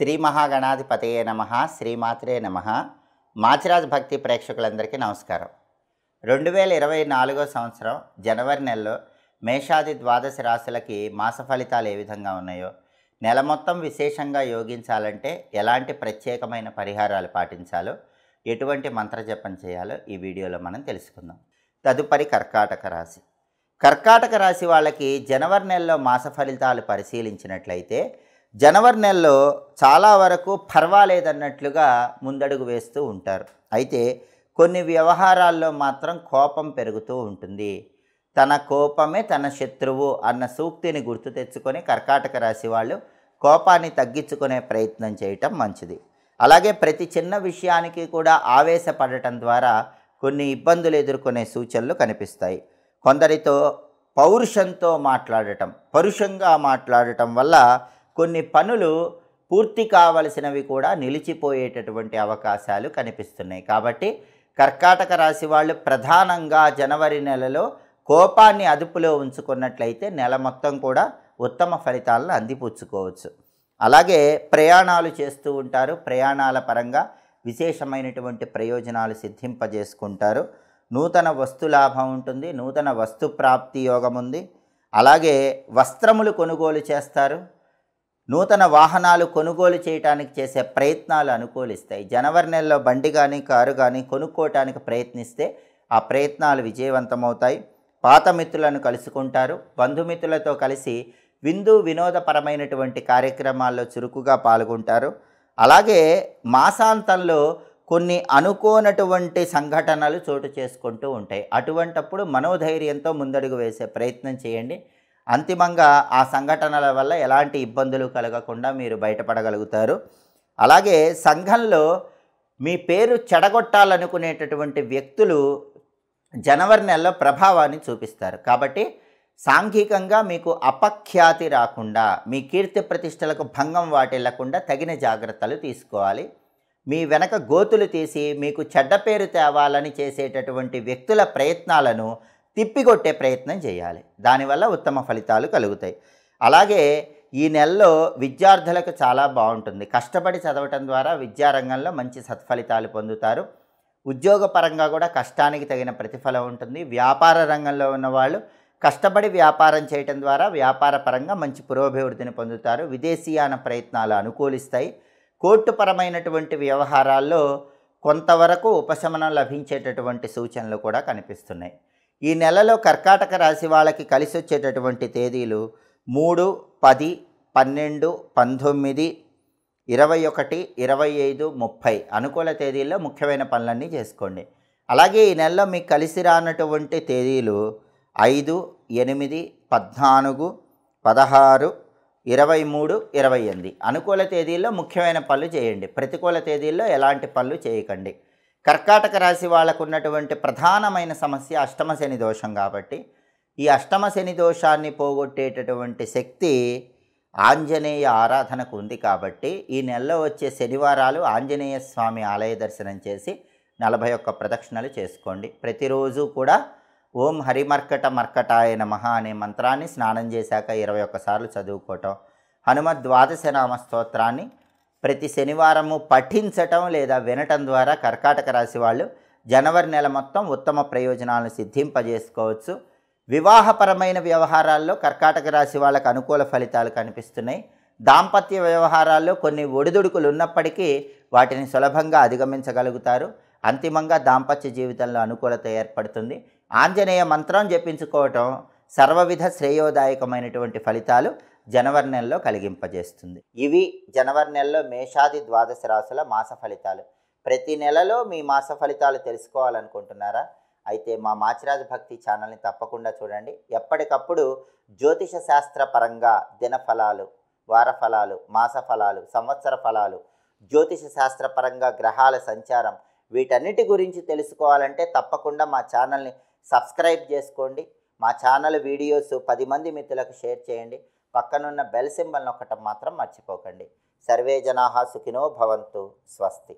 శ్రీ మహాగణాధిపతయే నమః శ్రీమాత్రే నమః. మాచిరాజ్ భక్తి ప్రేక్షకులందరికీ నమస్కారం. 2024 సంవత్సరం జనవరి నెలలో మేషాది ద్వాదశ రాశులకి మాస ఫలితాలు ఏ విధంగా ఉన్నాయో, నెల మొత్తం విశేషంగా యోగించాలంటే ఎలాంటి ప్రత్యేకమైన పరిహారాలు పాటించాలో, ఎటువంటి మంత్రజపం చేయాలో ఈ వీడియోలో మనం తెలుసుకుందాం. తదుపరి కర్కాటక రాశి. కర్కాటక రాశి వాళ్ళకి జనవరి నెలలో మాస ఫలితాలు పరిశీలించినట్లయితే జనవరి నెలలో చాలా వరకు పర్వాలేదన్నట్లుగా ముందడుగు వేస్తూ ఉంటారు. అయితే కొన్ని వ్యవహారాల్లో మాత్రం కోపం పెరుగుతూ ఉంటుంది. తన కోపమే తన శత్రువు అన్న సూక్తిని గుర్తు తెచ్చుకొని కర్కాటక రాశి వాళ్ళు కోపాన్ని తగ్గించుకునే ప్రయత్నం చేయటం మంచిది. అలాగే ప్రతి చిన్న విషయానికి కూడా ఆవేశపడటం ద్వారా కొన్ని ఇబ్బందులు ఎదుర్కొనే సూచనలు కనిపిస్తాయి. కొందరితో పరుషంగా మాట్లాడటం వల్ల కొన్ని పనులు పూర్తి కావలసినవి కూడా నిలిచిపోయేటటువంటి అవకాశాలు కనిపిస్తున్నాయి. కాబట్టి కర్కాటక రాశి వాళ్ళు ప్రధానంగా జనవరి నెలలో కోపాన్ని అదుపులో ఉంచుకున్నట్లయితే నెల మొత్తం కూడా ఉత్తమ ఫలితాలను అందిపుచ్చుకోవచ్చు. అలాగే ప్రయాణాలు చేస్తూ ఉంటారు. ప్రయాణాల పరంగా విశేషమైనటువంటి ప్రయోజనాలు సిద్ధింపజేసుకుంటారు. నూతన వస్తు లాభం ఉంటుంది. నూతన వస్తు ప్రాప్తి యోగం ఉంది. అలాగే వస్త్రములు కొనుగోలు చేస్తారు. నూతన వాహనాలు కొనుగోలు చేయడానికి చేసే ప్రయత్నాలు అనుకూలిస్తాయి. జనవరి నెలలో బండి కానీ కారు కానీ కొనుక్కోవటానికి ప్రయత్నిస్తే ఆ ప్రయత్నాలు విజయవంతమవుతాయి. పాత మిత్రులను కలుసుకుంటారు. బంధుమిత్రులతో కలిసి వినోదపరమైనటువంటి కార్యక్రమాల్లో చురుకుగా పాల్గొంటారు. అలాగే మాసాంతంలో కొన్ని అనుకోనటువంటి సంఘటనలు చోటు చేసుకుంటూ ఉంటాయి. అటువంటప్పుడు మనోధైర్యంతో ముందడుగు వేసే ప్రయత్నం చేయండి. అంతిమంగా ఆ సంఘటనల వల్ల ఎలాంటి ఇబ్బందులు కలగకుండా మీరు బయటపడగలుగుతారు. అలాగే సంఘంలో మీ పేరు చెడగొట్టాలనుకునేటటువంటి వ్యక్తులు జనవరి నెలలో ప్రభావాన్ని చూపిస్తారు. కాబట్టి సాంఘికంగా మీకు అపఖ్యాతి రాకుండా, మీ కీర్తి ప్రతిష్టలకు భంగం వాటిల్లకుండా తగిన జాగ్రత్తలు తీసుకోవాలి. మీ వెనక గోతులు తీసి మీకు చెడ్డ పేరు తేవాలని చేసేటటువంటి వ్యక్తుల ప్రయత్నాలను తిప్పికొట్టే ప్రయత్నం చేయాలి. దానివల్ల ఉత్తమ ఫలితాలు కలుగుతాయి. అలాగే ఈ నెలలో విద్యార్థులకు చాలా బాగుంటుంది. కష్టపడి చదవటం ద్వారా విద్యారంగంలో మంచి సత్ఫలితాలు పొందుతారు. ఉద్యోగపరంగా కూడా కష్టానికి తగిన ప్రతిఫలం ఉంటుంది. వ్యాపార రంగంలో ఉన్నవాళ్ళు కష్టపడి వ్యాపారం చేయటం ద్వారా వ్యాపార పరంగా మంచి పురోభివృద్ధిని పొందుతారు. విదేశీయాన ప్రయత్నాలు అనుకూలిస్తాయి. కోర్టుపరమైనటువంటి వ్యవహారాల్లో కొంతవరకు ఉపశమనం లభించేటటువంటి సూచనలు కూడా కనిపిస్తున్నాయి. ఈ నెలలో కర్కాటక రాశి వాళ్ళకి కలిసి వచ్చేటటువంటి తేదీలు 3, 10, 12, 19, 21, 25, 30 అనుకూల తేదీల్లో ముఖ్యమైన పనులన్నీ చేసుకోండి. అలాగే ఈ నెలలో మీకు కలిసి రానటువంటి తేదీలు 5, 8, 14, 16, 23, 28 అనుకూల తేదీల్లో ముఖ్యమైన పనులు చేయండి. ప్రతికూల తేదీల్లో ఎలాంటి పనులు చేయకండి. కర్కాటక రాశి వాళ్ళకు ఉన్నటువంటి ప్రధానమైన సమస్య అష్టమ శని దోషం. కాబట్టి ఈ అష్టమ శని దోషాన్ని పోగొట్టేటటువంటి శక్తి ఆంజనేయ ఆరాధనకు ఉంది. కాబట్టి ఈ నెలలో వచ్చే శనివారాలు ఆంజనేయ స్వామి ఆలయ దర్శనం చేసి 41 ప్రదక్షిణలు చేసుకోండి. ప్రతిరోజు కూడా ఓం హరిమర్కటాయ నమః అనే మంత్రాన్ని స్నానం చేశాక 21 సార్లు చదువుకోవటం, హనుమద్ ద్వాదశ నామ స్తోత్రాన్ని ప్రతి శనివారము పఠించటం లేదా వినటం ద్వారా కర్కాటక రాశి వాళ్ళు జనవరి నెల మొత్తం ఉత్తమ ప్రయోజనాలను సిద్ధింపజేసుకోవచ్చు. వివాహపరమైన వ్యవహారాల్లో కర్కాటక రాశి వాళ్ళకు అనుకూల ఫలితాలు కనిపిస్తున్నాయి. దాంపత్య వ్యవహారాల్లో కొన్ని ఒడిదుడుకులు ఉన్నప్పటికీ వాటిని సులభంగా అధిగమించగలుగుతారు. అంతిమంగా దాంపత్య జీవితంలో అనుకూలత ఏర్పడుతుంది. ఆంజనేయ మంత్రం జపించుకోవటం సర్వవిధ శ్రేయోదాయకమైనటువంటి ఫలితాలు జనవరి నెలలో కలిగింపజేస్తుంది. ఇవి జనవరి నెలలో మేషాది ద్వాదశ రాశుల మాస ఫలితాలు. ప్రతి నెలలో మీ మాస ఫలితాలు తెలుసుకోవాలనుకుంటున్నారా? అయితే మా మాచిరాజ్ భక్తి ఛానల్ని తప్పకుండా చూడండి. ఎప్పటికప్పుడు జ్యోతిష శాస్త్ర పరంగా దినఫలాలు, వారఫలాలు, మాస ఫలాలు, సంవత్సర ఫలాలు, జ్యోతిష శాస్త్ర పరంగా గ్రహాల సంచారం, వీటన్నిటి గురించి తెలుసుకోవాలంటే తప్పకుండా మా ఛానల్ని సబ్స్క్రైబ్ చేసుకోండి. మా ఛానల్ వీడియోస్ 10 మంది మిత్రులకు షేర్ చేయండి. పక్కనున్న బెల్ సింబల్ నొక్కటం మాత్రం మర్చిపోకండి. సర్వే జనాః సుఖినో భవంతు. స్వస్తి.